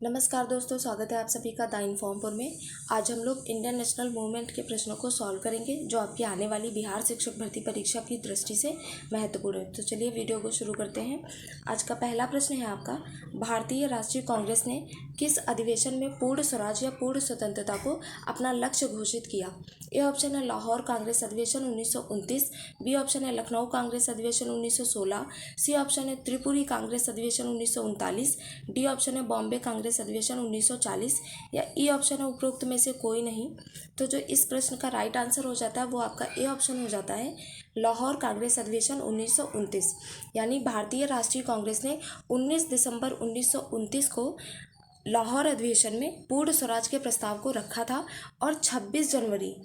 नमस्कार दोस्तों, स्वागत है आप सभी का द इन्फॉर्मपुर में। आज हम लोग इंडियन नेशनल मूवमेंट के प्रश्नों को सॉल्व करेंगे जो आपकी आने वाली बिहार शिक्षक भर्ती परीक्षा की दृष्टि से महत्वपूर्ण है। तो चलिए वीडियो को शुरू करते हैं। आज का पहला प्रश्न है आपका, भारतीय राष्ट्रीय कांग्रेस ने किस अधिवेशन में पूर्ण स्वराज या पूर्ण स्वतंत्रता को अपना लक्ष्य घोषित किया? ए ऑप्शन है लाहौर कांग्रेस अधिवेशन 1929, बी ऑप्शन है लखनऊ कांग्रेस अधिवेशन 1916, सी ऑप्शन है त्रिपुरी कांग्रेस अधिवेशन 1939, डी ऑप्शन है बॉम्बे कांग्रेस अधिवेशन 1940 या ई ऑप्शन है उपरोक्त में से कोई नहीं। तो जो इस प्रश्न का राइट आंसर हो जाता है वो आपका ए ऑप्शन हो जाता है, लाहौर कांग्रेस अधिवेशन 1929। यानी भारतीय राष्ट्रीय कांग्रेस ने 19 दिसंबर 1929 को लाहौर अधिवेशन में पूर्ण स्वराज के प्रस्ताव को रखा था और 26 जनवरी,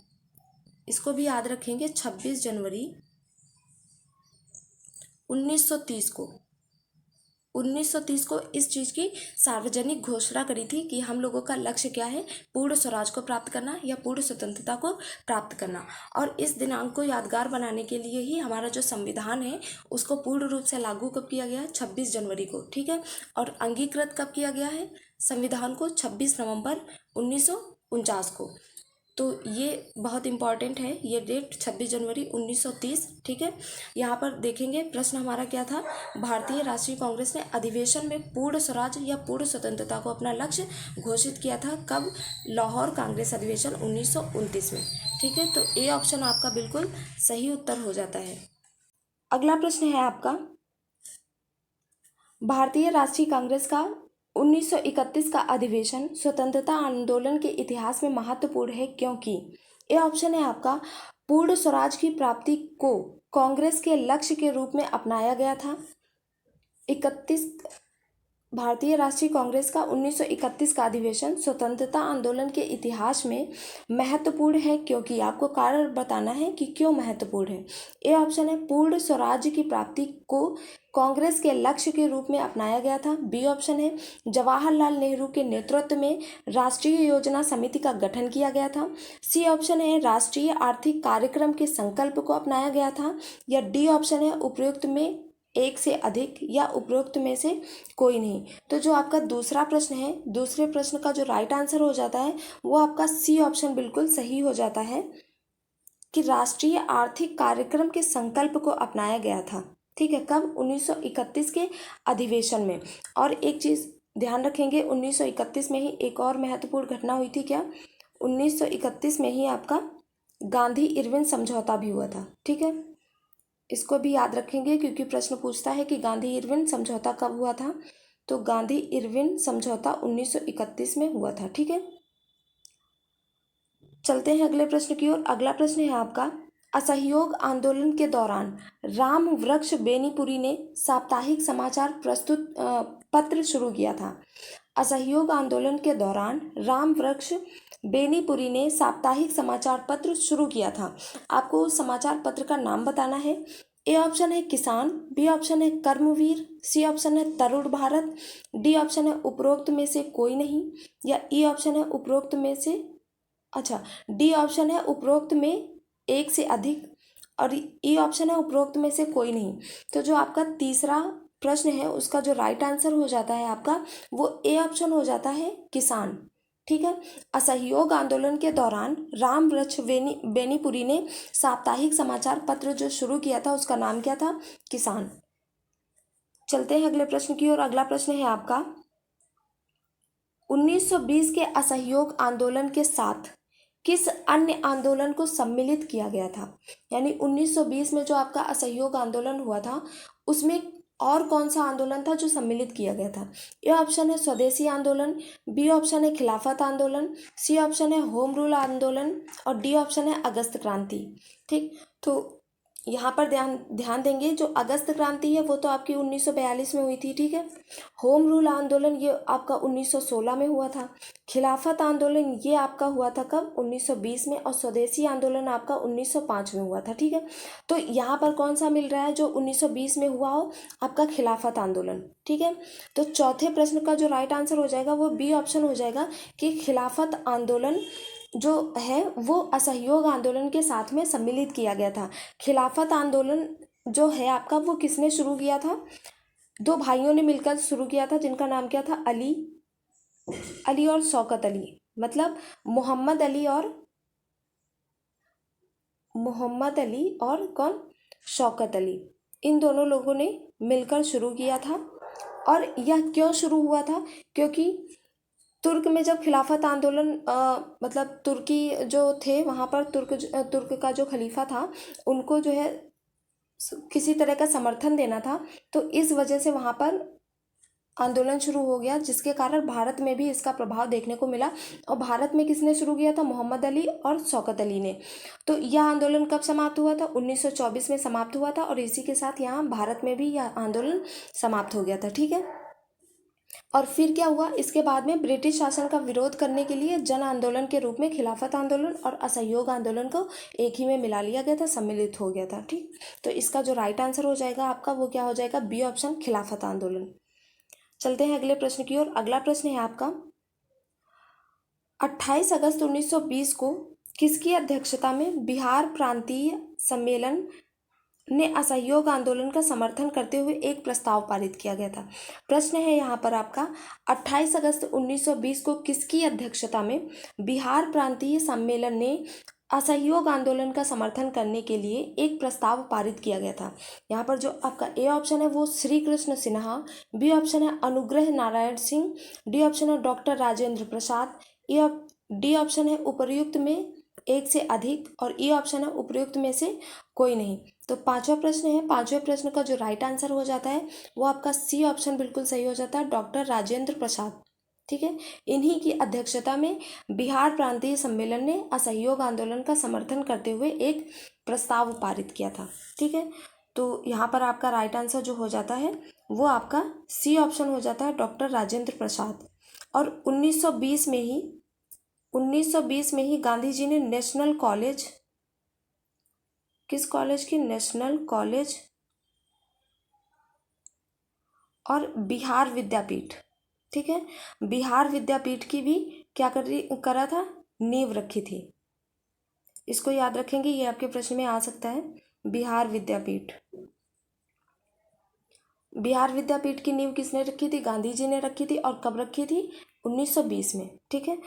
इसको भी याद रखेंगे, 26 जनवरी 1930 को इस चीज़ की सार्वजनिक घोषणा करी थी कि हम लोगों का लक्ष्य क्या है, पूर्ण स्वराज को प्राप्त करना या पूर्ण स्वतंत्रता को प्राप्त करना। और इस दिनांक को यादगार बनाने के लिए ही हमारा जो संविधान है उसको पूर्ण रूप से लागू कब किया गया है? 26 जनवरी को, ठीक है। और अंगीकृत कब किया गया है संविधान को? 26 नवंबर 1949 को। तो ये बहुत इंपॉर्टेंट है, ये डेट 26 जनवरी 1930, ठीक है। यहाँ पर देखेंगे प्रश्न हमारा क्या था, भारतीय राष्ट्रीय कांग्रेस ने अधिवेशन में पूर्ण स्वराज या पूर्ण स्वतंत्रता को अपना लक्ष्य घोषित किया था कब? लाहौर कांग्रेस अधिवेशन 1929 में, ठीक है। तो ए ऑप्शन आपका बिल्कुल सही उत्तर हो जाता है। अगला प्रश्न है आपका, भारतीय राष्ट्रीय कांग्रेस का 1931 का अधिवेशन स्वतंत्रता आंदोलन के इतिहास में महत्वपूर्ण है क्योंकि? ए ऑप्शन है आपका, पूर्ण स्वराज की प्राप्ति को कांग्रेस के लक्ष्य के रूप में अपनाया गया था। भारतीय राष्ट्रीय कांग्रेस का 1931 का अधिवेशन स्वतंत्रता आंदोलन के इतिहास में महत्वपूर्ण है क्योंकि आपको कारण बताना है कि क्यों महत्वपूर्ण है। ए ऑप्शन है, पूर्ण स्वराज्य की प्राप्ति को कांग्रेस के लक्ष्य के रूप में अपनाया गया था। बी ऑप्शन है, जवाहरलाल नेहरू के नेतृत्व में राष्ट्रीय योजना समिति का गठन किया गया था। सी ऑप्शन है, राष्ट्रीय आर्थिक कार्यक्रम के संकल्प को अपनाया गया था। या डी ऑप्शन है, उपरोक्त में एक से अधिक या उपरोक्त में से कोई नहीं। तो जो आपका दूसरा प्रश्न है, दूसरे प्रश्न का जो राइट आंसर हो जाता है वो आपका सी ऑप्शन बिल्कुल सही हो जाता है कि राष्ट्रीय आर्थिक कार्यक्रम के संकल्प को अपनाया गया था, ठीक है। कब? 1931 के अधिवेशन में। और एक चीज़ ध्यान रखेंगे, 1931 में ही एक और महत्वपूर्ण घटना हुई थी। क्या? 1931 में ही आपका गांधी इरविन समझौता भी हुआ था, ठीक है। इसको भी याद रखेंगे क्योंकि प्रश्न पूछता है कि गांधी इरविन समझौता कब हुआ था। तो गांधी इरविन समझौता 1931 में हुआ था, ठीक है। चलते हैं अगले प्रश्न की ओर। अगला प्रश्न है आपका, असहयोग आंदोलन के दौरान राम वृक्ष बेनीपुरी ने साप्ताहिक समाचार प्रस्तुत पत्र शुरू किया था। असहयोग आंदोलन के दौरान राम वृक्ष बेनीपुरी ने साप्ताहिक समाचार पत्र शुरू किया था। आपको उस समाचार पत्र का नाम बताना है। ए ऑप्शन है किसान, बी ऑप्शन है कर्मवीर, सी ऑप्शन है तरुण भारत, डी ऑप्शन है उपरोक्त में से कोई नहीं, या ई ऑप्शन है उपरोक्त में से, अच्छा, डी ऑप्शन है उपरोक्त में एक से अधिक, और ई ऑप्शन है उपरोक्त में से कोई नहीं। तो जो आपका तीसरा प्रश्न है उसका जो राइट आंसर हो जाता है आपका वो ए ऑप्शन हो जाता है किसान, ठीक है। असहयोग आंदोलन के दौरान राम वृक्ष बेनीपुरी ने साप्ताहिक समाचार पत्र जो शुरू किया था उसका नाम क्या था? किसान। चलते हैं अगले प्रश्न की ओर। अगला प्रश्न है आपका, 1920 के असहयोग आंदोलन के साथ किस अन्य आंदोलन को सम्मिलित किया गया था? यानी 1920 में जो आपका असहयोग आंदोलन हुआ था उसमें और कौन सा आंदोलन था जो सम्मिलित किया गया था? ए ऑप्शन है स्वदेशी आंदोलन, बी ऑप्शन है खिलाफत आंदोलन, सी ऑप्शन है होम रूल आंदोलन, और डी ऑप्शन है अगस्त क्रांति, ठीक। तो यहाँ पर ध्यान देंगे, जो अगस्त क्रांति है वो तो आपकी 1942 में हुई थी, ठीक है। होम रूल आंदोलन ये आपका 1916 में हुआ था। खिलाफत आंदोलन ये आपका हुआ था कब? 1920 में। और स्वदेशी आंदोलन आपका 1905 में हुआ था, ठीक है। तो यहाँ पर कौन सा मिल रहा है जो 1920 में हुआ हो? आपका खिलाफत आंदोलन, ठीक है। तो चौथे प्रश्न का जो राइट आंसर हो जाएगा वो बी ऑप्शन हो जाएगा कि खिलाफत आंदोलन जो है वो असहयोग आंदोलन के साथ में सम्मिलित किया गया था। खिलाफत आंदोलन जो है आपका वो किसने शुरू किया था? दो भाइयों ने मिलकर शुरू किया था जिनका नाम क्या था? अली अली और शौकत अली, मतलब मोहम्मद अली और कौन, शौकत अली, इन दोनों लोगों ने मिलकर शुरू किया था। और यह क्यों शुरू हुआ था, क्योंकि तुर्क में जब खिलाफत आंदोलन मतलब तुर्की जो थे वहाँ पर तुर्क का जो खलीफा था उनको जो है किसी तरह का समर्थन देना था, तो इस वजह से वहाँ पर आंदोलन शुरू हो गया, जिसके कारण भारत में भी इसका प्रभाव देखने को मिला। और भारत में किसने शुरू किया था, मोहम्मद अली और शौकत अली ने। तो यह आंदोलन कब समाप्त हुआ था, 1924 में समाप्त हुआ था, और इसी के साथ यहाँ भारत में भी यह आंदोलन समाप्त हो गया था। ठीक है, और फिर क्या हुआ, इसके बाद में ब्रिटिश शासन का विरोध करने के लिए जन आंदोलन के रूप में खिलाफत आंदोलन और असहयोग आंदोलन को एक ही में मिला लिया गया था, सम्मिलित हो गया था। ठीक, तो इसका जो राइट आंसर हो जाएगा आपका वो क्या हो जाएगा, बी ऑप्शन, खिलाफत आंदोलन। चलते हैं अगले प्रश्न की ओर। अगला प्रश्न है आपका, 28 अगस्त 1920 को किसकी अध्यक्षता में बिहार प्रांतीय सम्मेलन ने असहयोग आंदोलन का समर्थन करते हुए एक प्रस्ताव पारित किया गया था। प्रश्न है यहाँ पर आपका, 28 अगस्त 1920 को किसकी अध्यक्षता में बिहार प्रांतीय सम्मेलन ने असहयोग आंदोलन का समर्थन करने के लिए एक प्रस्ताव पारित किया गया था। यहाँ पर जो आपका ए ऑप्शन है वो श्री कृष्ण सिन्हा, बी ऑप्शन है अनुग्रह नारायण सिंह, डी ऑप्शन है doctor Rajendra Prasad, D option है उपर्युक्त में एक से अधिक, और ई ऑप्शन है उपर्युक्त में से कोई नहीं। तो पांचवा प्रश्न है, पांचवें प्रश्न का जो राइट आंसर हो जाता है वो आपका सी ऑप्शन बिल्कुल सही हो जाता है, डॉक्टर राजेंद्र प्रसाद। ठीक है, इन्हीं की अध्यक्षता में बिहार प्रांतीय सम्मेलन ने असहयोग आंदोलन का समर्थन करते हुए एक प्रस्ताव पारित किया था। ठीक है, तो यहाँ पर आपका राइट आंसर जो हो जाता है वो आपका सी ऑप्शन हो जाता है, डॉक्टर राजेंद्र प्रसाद। और 1920 में ही गांधी जी ने नेशनल कॉलेज, किस कॉलेज की, नेशनल कॉलेज और बिहार विद्यापीठ, ठीक है, बिहार विद्यापीठ की भी क्या करा था, नींव रखी थी। इसको याद रखेंगे, ये आपके प्रश्न में आ सकता है। बिहार विद्यापीठ, बिहार विद्यापीठ की नींव किसने रखी थी, गांधी जी ने रखी थी। और कब रखी थी, 1920 में। ठीक है,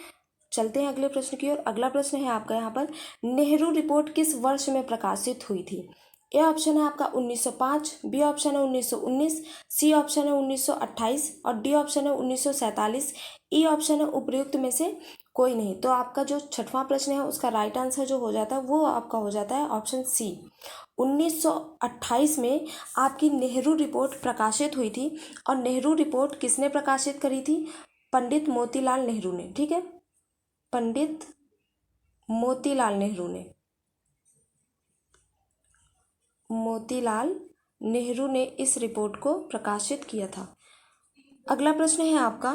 चलते हैं अगले प्रश्न की ओर। अगला प्रश्न है आपका यहाँ पर, नेहरू रिपोर्ट किस वर्ष में प्रकाशित हुई थी। ए ऑप्शन है आपका 1905, बी ऑप्शन है 1919, सी ऑप्शन है 1928 और डी ऑप्शन है 1947। ई ऑप्शन है उपर्युक्त में से कोई नहीं। तो आपका जो छठवां प्रश्न है उसका राइट आंसर जो हो जाता है वो आपका हो जाता है ऑप्शन सी, 1928 में आपकी नेहरू रिपोर्ट प्रकाशित हुई थी। और नेहरू रिपोर्ट किसने प्रकाशित करी थी, पंडित मोतीलाल नेहरू ने। ठीक है, पंडित मोतीलाल नेहरू ने इस रिपोर्ट को प्रकाशित किया था। अगला प्रश्न है आपका,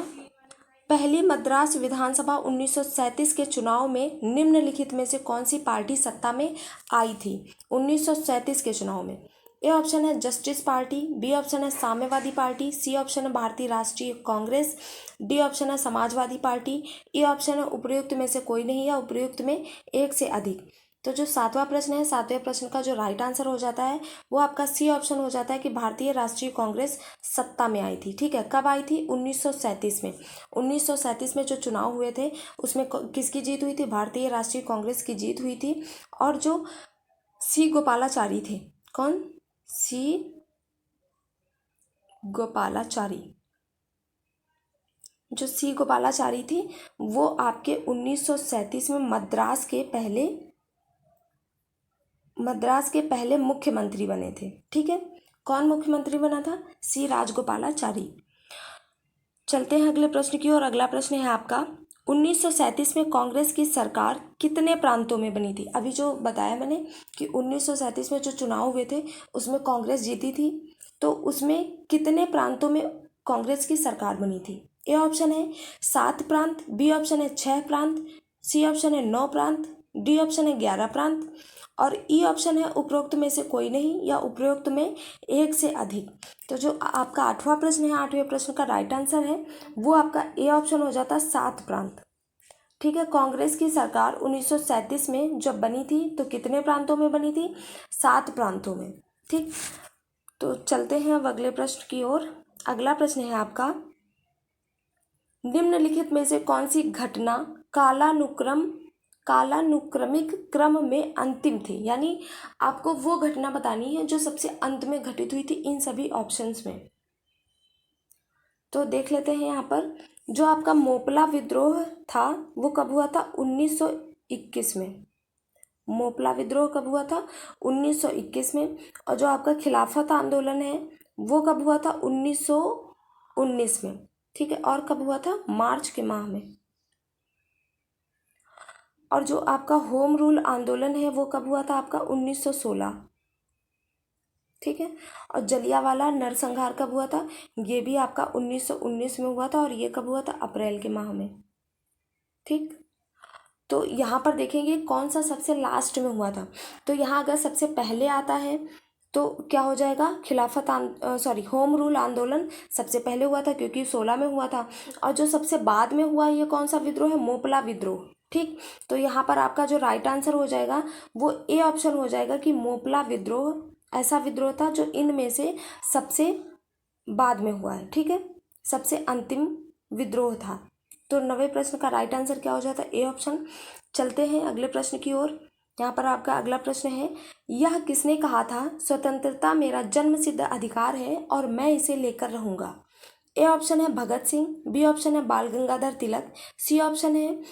पहली मद्रास विधानसभा 1937 के चुनाव में निम्नलिखित में से कौन सी पार्टी सत्ता में आई थी 1937 के चुनाव में। ए ऑप्शन है जस्टिस पार्टी, बी ऑप्शन है साम्यवादी पार्टी, सी ऑप्शन है भारतीय राष्ट्रीय कांग्रेस, डी ऑप्शन है समाजवादी पार्टी, ई ऑप्शन है उपर्युक्त में से कोई नहीं या उपर्युक्त में एक से अधिक। तो जो सातवां प्रश्न है, सातवें प्रश्न का जो राइट आंसर हो जाता है वो आपका सी ऑप्शन हो जाता है कि भारतीय राष्ट्रीय कांग्रेस सत्ता में आई थी। ठीक है, कब आई थी, 1937 में। 1937 में जो चुनाव हुए थे उसमें किसकी जीत हुई थी, भारतीय राष्ट्रीय कांग्रेस की जीत हुई थी। और जो सी गोपालाचारी थे, कौन, सी गोपालाचारी, जो सी गोपालाचारी थी वो आपके 1937 में मद्रास के पहले मुख्यमंत्री बने थे। ठीक है, कौन मुख्यमंत्री बना था, सी राजगोपालाचारी। चलते हैं अगले प्रश्न की ओर। अगला प्रश्न है आपका, 1937 में कांग्रेस की सरकार कितने प्रांतों में बनी थी। अभी जो बताया मैंने कि 1937 में जो चुनाव हुए थे उसमें कांग्रेस जीती थी, तो उसमें कितने प्रांतों में कांग्रेस की सरकार बनी थी। ए ऑप्शन है 7 प्रांत, बी ऑप्शन है 6 प्रांत, सी ऑप्शन है 9 प्रांत, डी ऑप्शन है 11 प्रांत और ई ऑप्शन है उपरोक्त में से कोई नहीं या उपरोक्त में एक से अधिक। तो जो आपका आठवां प्रश्न है, आठवें प्रश्न का राइट आंसर है वो आपका ए ऑप्शन हो जाता है 7 प्रांत। ठीक है, कांग्रेस की सरकार 1937 में जब बनी थी तो कितने प्रांतों में बनी थी, 7 प्रांतों में। ठीक, तो चलते हैं अब अगले प्रश्न की ओर। अगला प्रश्न है आपका, निम्नलिखित में से कौन सी घटना कालानुक्रमिक क्रम में अंतिम थी, यानी आपको वो घटना बतानी है जो सबसे अंत में घटित हुई थी इन सभी ऑप्शंस में। तो देख लेते हैं यहाँ पर, जो आपका मोपला विद्रोह था वो कब हुआ था? 1921 में। मोपला विद्रोह कब हुआ था? 1921 में। और जो आपका खिलाफत आंदोलन है वो कब हुआ था? 1919 में। ठीक है, और कब हुआ था? मार्च के माह में। और जो आपका होम रूल आंदोलन है वो कब हुआ था आपका? 1916। ठीक है, और जलियांवाला नरसंहार कब हुआ था? ये भी आपका 1919 में हुआ था, और ये कब हुआ था? अप्रैल के माह में। ठीक, तो यहाँ पर देखेंगे कौन सा सबसे लास्ट में हुआ था। तो यहाँ अगर सबसे पहले आता है तो क्या हो जाएगा? होम रूल आंदोलन सबसे पहले हुआ था क्योंकि 16 में हुआ था। और जो सबसे बाद में हुआ ये कौन सा विद्रोह है? मोपला विद्रोह। ठीक, तो यहाँ पर आपका जो राइट आंसर हो जाएगा वो ए ऑप्शन हो जाएगा कि मोपला विद्रोह ऐसा विद्रोह था जो इनमें से सबसे बाद में हुआ है। ठीक है, सबसे अंतिम विद्रोह था। तो 90 प्रश्न का राइट आंसर क्या हो जाता है? A option. चलते हैं अगले प्रश्न की ओर। यहाँ पर आपका अगला प्रश्न है, यह किसने कहा था स्वतंत्रता मेरा जन्मसिद्ध अधिकार है और मैं इसे लेकर रहूंगा? ए ऑप्शन है भगत सिंह, बी ऑप्शन है बाल गंगाधर तिलक, सी ऑप्शन है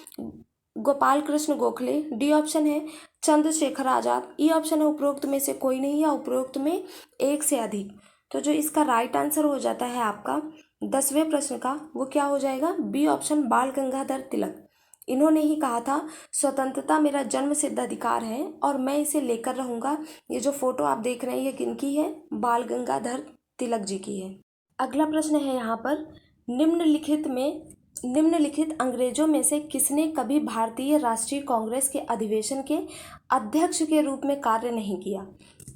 गोपाल कृष्ण गोखले, डी ऑप्शन है चंद्रशेखर आजाद, ई ऑप्शन है उपरोक्त में से कोई नहीं या उपरोक्त में एक से अधिक। तो जो इसका राइट आंसर हो जाता है आपका 10वें प्रश्न का वो क्या हो जाएगा? बी ऑप्शन बाल गंगाधर तिलक। इन्होंने ही कहा था स्वतंत्रता मेरा जन्म सिद्ध अधिकार है और मैं इसे लेकर रहूंगा। ये जो फोटो आप देख रहे हैं ये किनकी है? बाल गंगाधर तिलक जी की है। अगला प्रश्न है यहाँ पर, निम्नलिखित अंग्रेजों में से किसने कभी भारतीय राष्ट्रीय कांग्रेस के अधिवेशन के अध्यक्ष के रूप में कार्य नहीं किया?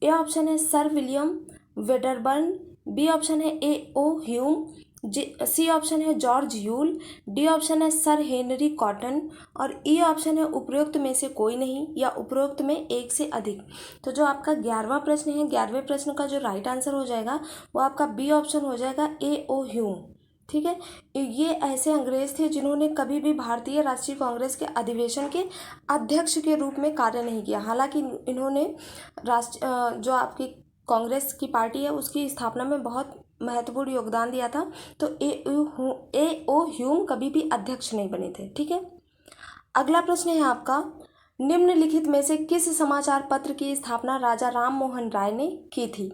ए ऑप्शन है sir William Wedderburn, B option है A O Hume, C option है जॉर्ज यूल, डी ऑप्शन है सर हेनरी कॉटन, और ई ऑप्शन है उपरोक्त में से कोई नहीं या उपरोक्त में एक से अधिक। तो जो आपका 11वां प्रश्न है, 11वें प्रश्न का जो राइट आंसर हो जाएगा वो आपका बी ऑप्शन हो जाएगा ए ओ ह्यूम। ठीक है, ये ऐसे अंग्रेज थे जिन्होंने कभी भी भारतीय राष्ट्रीय कांग्रेस के अधिवेशन के अध्यक्ष के रूप में कार्य नहीं किया। हालांकि इन्होंने जो आपकी कांग्रेस की पार्टी है उसकी स्थापना में बहुत महत्वपूर्ण योगदान दिया था। तो ए ओ ह्यूम कभी भी अध्यक्ष नहीं बने थे। ठीक है, अगला प्रश्न है आपका, निम्नलिखित में से किस समाचार पत्र की स्थापना राजा राम मोहन राय ने की थी?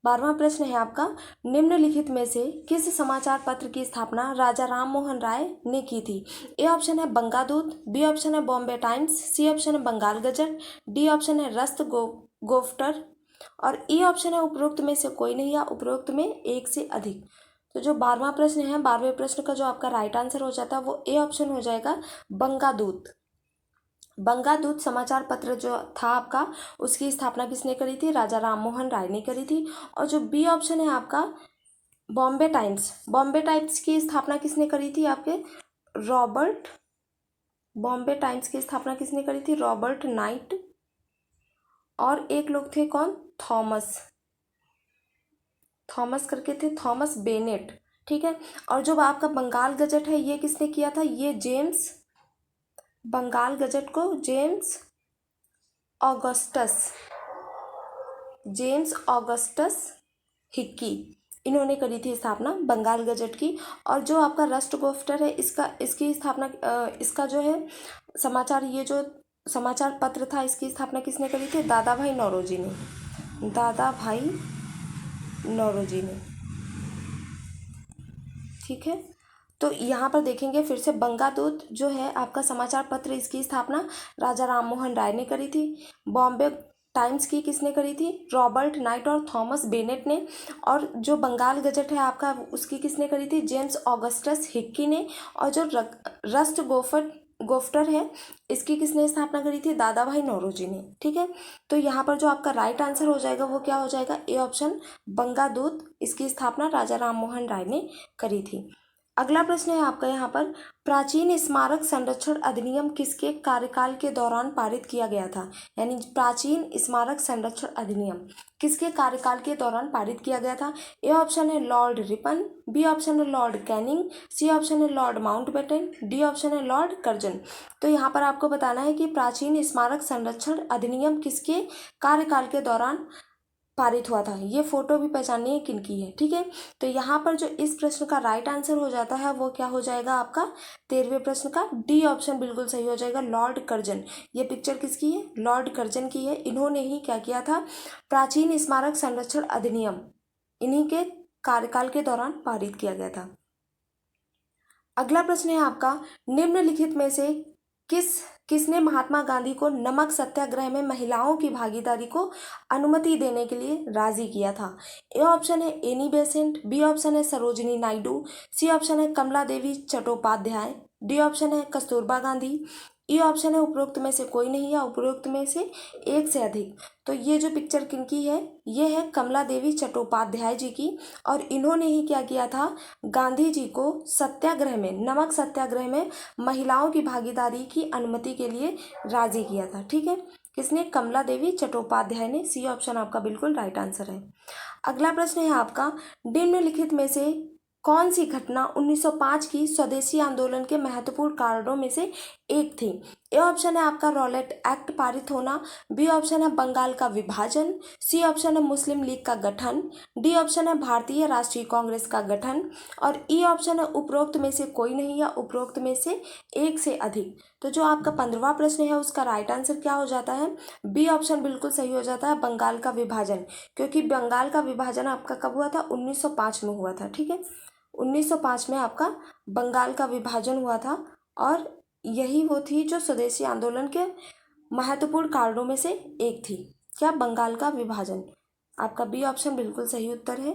12वां प्रश्न है आपका, निम्नलिखित में से किस समाचार पत्र की स्थापना राजा राम मोहन राय ने की थी? ए ऑप्शन है बंगादूत, बी ऑप्शन है बॉम्बे टाइम्स, सी ऑप्शन है बंगाल गजट, डी ऑप्शन है रस्त गोफ्टर, और ई ऑप्शन है उपरोक्त में से कोई नहीं या उपरोक्त में एक से अधिक। तो जो 12वां प्रश्न है, 12वें प्रश्न का जो आपका राइट आंसर हो जाता है वो ए ऑप्शन हो जाएगा बंगादूत। बंगादूत समाचार पत्र जो था आपका उसकी स्थापना किसने करी थी? राजा राम मोहन राय ने करी थी। और जो बी ऑप्शन है आपका बॉम्बे टाइम्स, बॉम्बे टाइम्स की स्थापना किसने करी थी? आपके बॉम्बे टाइम्स की स्थापना किसने करी थी? रॉबर्ट नाइट, और एक लोग थे कौन? थॉमस करके थे, थॉमस बेनेट। ठीक है, और जो आपका बंगाल गजट है ये किसने किया था? ये बंगाल गजट को जेम्स ऑगस्टस हिक्की इन्होंने करी थी स्थापना बंगाल गजट की। और जो आपका राष्ट्रगोफ्टर है इसकी स्थापना इसका जो है ये जो समाचार पत्र था इसकी स्थापना किसने करी थी? दादा भाई नौरोजी ने। ठीक है, तो यहाँ पर देखेंगे फिर से बंगादूत जो है आपका समाचार पत्र इसकी स्थापना राजा राम मोहन राय ने करी थी। बॉम्बे टाइम्स की किसने करी थी? रॉबर्ट नाइट और थॉमस बेनेट ने। और जो बंगाल गजट है आपका उसकी किसने करी थी? जेम्स ऑगस्टस हिक्की ने। और जो रस्ट गोफ्टर है इसकी किसने स्थापना करी थी? दादा भाई नौरोजी ने। ठीक है, तो यहाँ पर जो आपका राइट आंसर हो जाएगा वो क्या हो जाएगा? ए ऑप्शन बंगादूत, इसकी स्थापना राजा राम मोहन राय ने करी थी। अगला प्रश्न है आपका यहाँ पर, प्राचीन स्मारक संरक्षण अधिनियम किसके कार्यकाल के दौरान पारित किया गया था? यानी प्राचीन स्मारक संरक्षण अधिनियम किसके कार्यकाल के दौरान पारित किया गया था? ए ऑप्शन है लॉर्ड रिपन, बी ऑप्शन है लॉर्ड कैनिंग, सी ऑप्शन है लॉर्ड माउंटबेटन, डी ऑप्शन है लॉर्ड कर्जन। तो यहाँ पर आपको बताना है कि प्राचीन स्मारक संरक्षण अधिनियम किसके कार्यकाल के दौरान पारित हुआ था। ये फोटो भी पहचानिए है किनकी है, ठीक है। तो यहाँ पर जो इस प्रश्न का राइट आंसर हो जाता है वो क्या हो जाएगा आपका 13वें प्रश्न का डी ऑप्शन बिल्कुल सही हो जाएगा, लॉर्ड कर्जन। ये पिक्चर किसकी है? लॉर्ड कर्जन की है। इन्होंने ही क्या किया था? प्राचीन स्मारक संरक्षण अधिनियम इन्हीं के कार्यकाल के दौरान पारित किया गया था। अगला प्रश्न है आपका, निम्नलिखित में से किसने महात्मा गांधी को नमक सत्याग्रह में महिलाओं की भागीदारी को अनुमति देने के लिए राजी किया था? ए ऑप्शन है एनी बेसेंट, बी ऑप्शन है सरोजिनी नायडू, सी ऑप्शन है कमला देवी चट्टोपाध्याय, डी ऑप्शन है कस्तूरबा गांधी, ई ऑप्शन है उपरोक्त में से कोई नहीं या उपरोक्त में से एक से अधिक। तो ये जो पिक्चर किनकी है? ये है कमला देवी चट्टोपाध्याय जी की, और इन्होंने ही क्या किया था? गांधी जी को सत्याग्रह में, नमक सत्याग्रह में महिलाओं की भागीदारी की अनुमति के लिए राजी किया था, ठीक है। किसने? कमला देवी चट्टोपाध्याय ने। सी ऑप्शन आपका बिल्कुल राइट आंसर है। अगला प्रश्न है आपका, निम्नलिखित में से कौन सी घटना 1905 की स्वदेशी आंदोलन के महत्वपूर्ण कारणों में से एक थी? ए ऑप्शन है आपका रॉलेट एक्ट पारित होना, बी ऑप्शन है बंगाल का विभाजन, सी ऑप्शन है मुस्लिम लीग का गठन, डी ऑप्शन है भारतीय राष्ट्रीय कांग्रेस का गठन, और ई ऑप्शन है उपरोक्त में से कोई नहीं या उपरोक्त में से एक से अधिक। तो जो आपका 15वां प्रश्न है उसका राइट आंसर क्या हो जाता है? बी ऑप्शन बिल्कुल सही हो जाता है, बंगाल का विभाजन। क्योंकि बंगाल का विभाजन आपका कब हुआ था? 1905 में हुआ था, ठीक है। 1905 में आपका बंगाल का विभाजन हुआ था, और यही वो थी जो स्वदेशी आंदोलन के महत्वपूर्ण कारणों में से एक थी। क्या? बंगाल का विभाजन। आपका बी ऑप्शन बिल्कुल सही उत्तर है।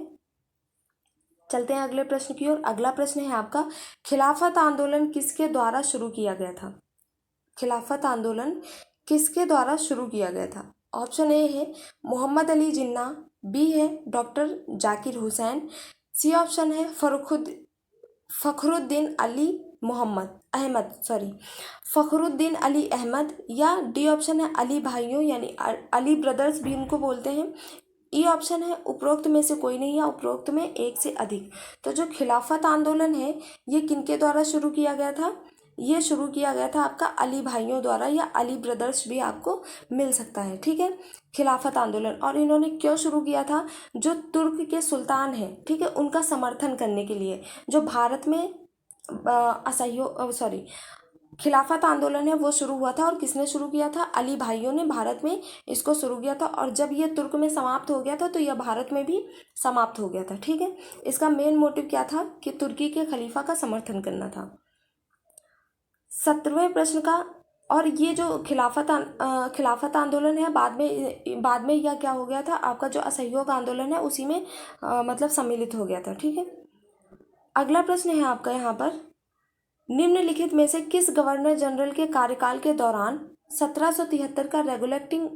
चलते हैं अगले प्रश्न की ओर। अगला प्रश्न है आपका, खिलाफत आंदोलन किसके द्वारा शुरू किया गया था? खिलाफत आंदोलन किसके द्वारा शुरू किया गया था? ऑप्शन ए है मोहम्मद अली जिन्ना, बी है doctor Zakir Hussain, C option है फखरुद्दीन अली अहमद, या डी ऑप्शन है अली भाइयों यानी अली ब्रदर्स भी इनको बोलते हैं, ई ऑप्शन है उपरोक्त में से कोई नहीं या उपरोक्त में एक से अधिक। तो जो खिलाफत आंदोलन है ये किनके द्वारा शुरू किया गया था? ये शुरू किया गया था आपका अली भाइयों द्वारा, या अली ब्रदर्स भी आपको मिल सकता है, ठीक है। खिलाफत आंदोलन, और इन्होंने क्यों शुरू किया था? जो तुर्क के सुल्तान हैं, ठीक है, उनका समर्थन करने के लिए। जो भारत में खिलाफत आंदोलन है वो शुरू हुआ था, और किसने शुरू किया था? अली भाइयों ने भारत में इसको शुरू किया था, और जब ये तुर्क में समाप्त हो गया था तो यह भारत में भी समाप्त हो गया था, ठीक है। इसका मेन मोटिव क्या था? कि तुर्की के खलीफा का समर्थन करना था। 17वें प्रश्न का, और ये जो खिलाफत आंदोलन है बाद में यह क्या हो गया था? आपका जो असहयोग आंदोलन है उसी में मतलब सम्मिलित हो गया था, ठीक है। अगला प्रश्न है आपका यहाँ पर, निम्नलिखित में से किस गवर्नर जनरल के कार्यकाल के दौरान 1773 का रेगुलेटिंग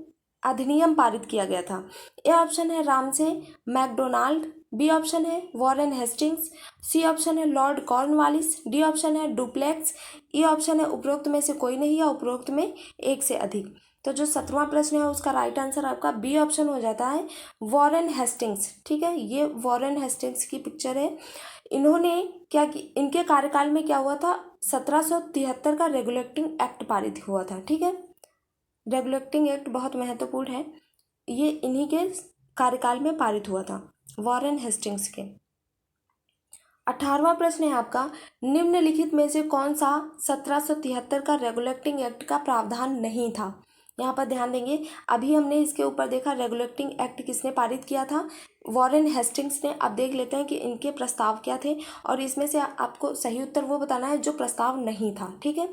अधिनियम पारित किया गया था? ए ऑप्शन है रामसे मैकडोनाल्ड, बी ऑप्शन है वॉरेन हेस्टिंग्स, सी ऑप्शन है लॉर्ड कॉर्नवालिस, डी ऑप्शन है डुप्लेक्स, ई ऑप्शन है उपरोक्त में से कोई नहीं या उपरोक्त में एक से अधिक। तो जो 17वां प्रश्न है उसका राइट आंसर आपका बी ऑप्शन हो जाता है, वॉरेन हेस्टिंग्स, ठीक है। ये वॉरेन हेस्टिंग्स की पिक्चर है। इन्होंने क्या कि इनके कार्यकाल में क्या हुआ था? 1773 का रेगुलेटिंग एक्ट पारित हुआ था, ठीक है। रेगुलेटिंग एक्ट बहुत महत्वपूर्ण है, ये इन्हीं के कार्यकाल में पारित हुआ था, वॉरेन हेस्टिंग्स के। 18वां प्रश्न है आपका, निम्नलिखित में से कौन सा 1773 का रेगुलेटिंग एक्ट का प्रावधान नहीं था? यहाँ पर ध्यान देंगे, अभी हमने इसके ऊपर देखा रेगुलेटिंग एक्ट किसने पारित किया था? वॉरेन हेस्टिंग्स ने। अब देख लेते हैं कि इनके प्रस्ताव क्या थे, और इसमें से आपको सही उत्तर वो बताना है जो प्रस्ताव नहीं था, ठीक है,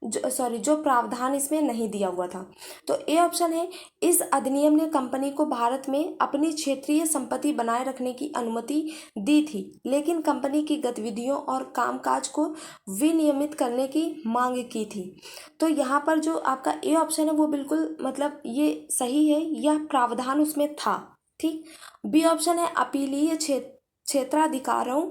जो प्रावधान इसमें नहीं दिया हुआ था। तो ए ऑप्शन है, इस अधिनियम ने कंपनी को भारत में अपनी क्षेत्रीय संपत्ति बनाए रखने की अनुमति दी थी, लेकिन कंपनी की गतिविधियों और कामकाज को विनियमित करने की मांग की थी। तो यहाँ पर जो आपका ए ऑप्शन है वो बिल्कुल मतलब ये सही है, यह प्रावधान उसमें था, ठीक। बी ऑप्शन है अपीलीय क्षेत्राधिकारों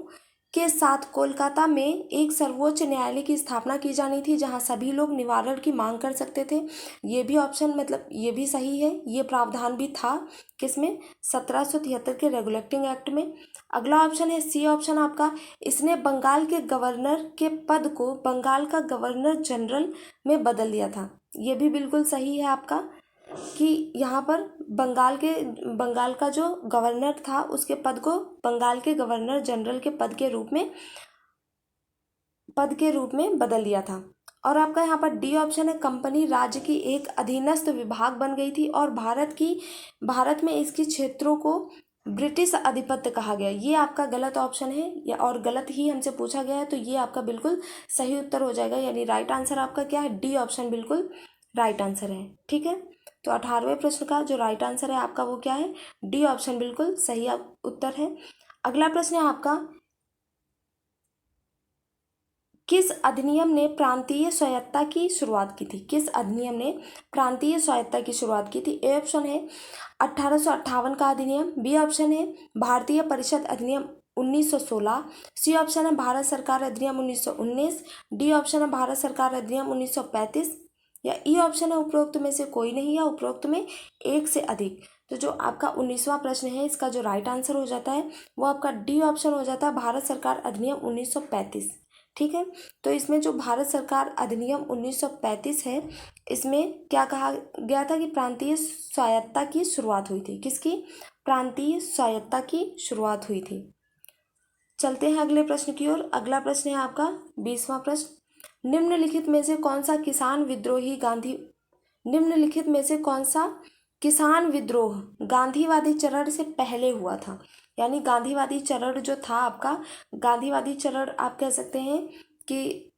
के साथ कोलकाता में एक सर्वोच्च न्यायालय की स्थापना की जानी थी जहां सभी लोग निवारण की मांग कर सकते थे। ये भी ऑप्शन मतलब ये भी सही है, ये प्रावधान भी था किसमें, 1773 के रेगुलेटिंग एक्ट में। अगला ऑप्शन है सी ऑप्शन आपका, इसने बंगाल के गवर्नर के पद को बंगाल का गवर्नर जनरल में बदल दिया था। ये भी बिल्कुल सही है आपका कि यहाँ पर बंगाल का जो गवर्नर था उसके पद को बंगाल के गवर्नर जनरल के पद के रूप में बदल दिया था। और आपका यहाँ पर डी ऑप्शन है, कंपनी राज्य की एक अधीनस्थ विभाग बन गई थी और भारत में इसकी क्षेत्रों को ब्रिटिश आधिपत्य कहा गया। ये आपका गलत ऑप्शन है और गलत ही हमसे पूछा गया है, तो ये आपका बिल्कुल सही उत्तर हो जाएगा। यानी राइट आंसर आपका क्या है, डी ऑप्शन बिल्कुल राइट आंसर है। ठीक है, तो 18वें प्रश्न का जो राइट आंसर है आपका वो क्या है, डी ऑप्शन बिल्कुल सही उत्तर है। अगला प्रश्न है आपका, किस अधिनियम ने प्रांतीय स्वायत्ता की शुरुआत की थी? किस अधिनियम ने प्रांतीय स्वायत्ता की शुरुआत की थी? ए ऑप्शन है 1858 का अधिनियम, बी ऑप्शन है भारतीय परिषद अधिनियम 1916, सी ऑप्शन है भारत सरकार अधिनियम 1919, डी ऑप्शन है भारत सरकार अधिनियम 1935, या ई ऑप्शन है उपरोक्त में से कोई नहीं या उपरोक्त में एक से अधिक। तो जो आपका 19वां प्रश्न है इसका जो राइट आंसर हो जाता है वो आपका डी ऑप्शन हो जाता है, भारत सरकार अधिनियम 1935। ठीक है, तो इसमें जो भारत सरकार अधिनियम 1935 है इसमें क्या कहा गया था कि प्रांतीय स्वायत्ता की शुरुआत हुई थी। किसकी? प्रांतीय स्वायत्ता की शुरुआत हुई थी। चलते हैं अगले प्रश्न की ओर। अगला प्रश्न है आपका 20वां प्रश्न, निम्नलिखित में से कौन सा किसान विद्रोह गांधीवादी चरण से पहले हुआ था? यानी गांधीवादी चरण जो था आपका, गांधीवादी चरण आप कह सकते हैं कि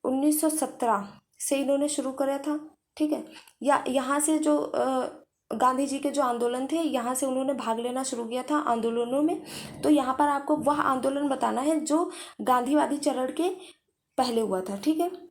1917 से इन्होंने शुरू करा था। ठीक है, या यहाँ से जो गांधी जी के जो आंदोलन थे यहाँ से उन्होंने भाग लेना शुरू किया था आंदोलनों में। तो यहाँ पर आपको वह आंदोलन बताना है जो गांधीवादी चरण के पहले हुआ था। ठीक है,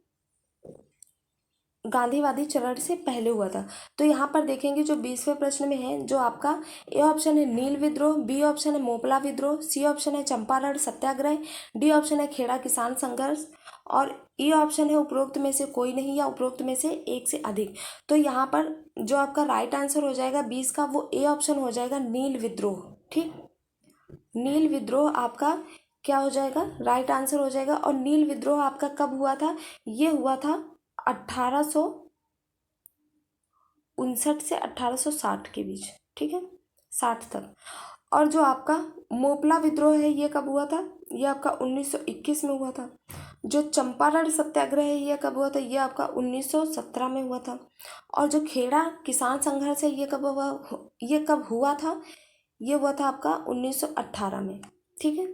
गांधीवादी चरण से पहले हुआ था। तो यहाँ पर देखेंगे जो 20वें प्रश्न में है, जो आपका ए ऑप्शन है नील विद्रोह, बी ऑप्शन है मोपला विद्रोह, सी ऑप्शन है चंपारण सत्याग्रह, डी ऑप्शन है खेड़ा किसान संघर्ष, और ई ऑप्शन है उपरोक्त में से कोई नहीं या उपरोक्त में से एक से अधिक। तो यहाँ पर जो आपका राइट आंसर हो जाएगा 20 का वो ए ऑप्शन हो जाएगा, नील विद्रोह। ठीक, नील विद्रोह आपका क्या हो जाएगा, राइट आंसर हो जाएगा। और नील विद्रोह आपका कब हुआ था? ये हुआ था 1859 से 1860 के बीच। ठीक है, 60 तक। और जो आपका मोपला विद्रोह है ये कब हुआ था? ये आपका 1921 में हुआ था। जो चंपारण सत्याग्रह है ये कब हुआ था? ये आपका 1917 में हुआ था। और जो खेड़ा किसान संघर्ष है ये कब हुआ था? ये हुआ था आपका 1918 में। ठीक है,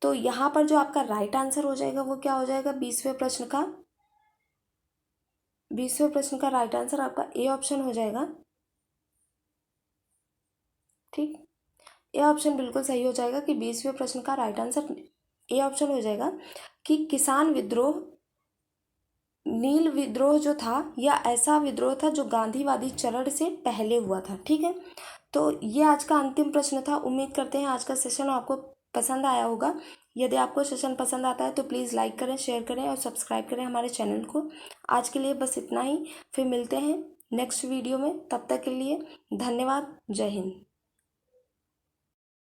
तो यहाँ पर जो आपका राइट आंसर हो जाएगा वो क्या हो जाएगा, 20वें प्रश्न का राइट आंसर आपका ए ऑप्शन हो जाएगा। ठीक, ए ऑप्शन बिल्कुल सही हो जाएगा कि 20वें प्रश्न का राइट आंसर ए ऑप्शन हो जाएगा कि किसान विद्रोह, नील विद्रोह जो था या ऐसा विद्रोह था जो गांधीवादी चरण से पहले हुआ था। ठीक है, तो ये आज का अंतिम प्रश्न था। उम्मीद करते हैं आज का सेशन आपको पसंद आया होगा। यदि आपको सेशन पसंद आता है तो प्लीज़ लाइक करें, शेयर करें और सब्सक्राइब करें हमारे चैनल को। आज के लिए बस इतना ही, फिर मिलते हैं नेक्स्ट वीडियो में। तब तक के लिए धन्यवाद, जय हिंद।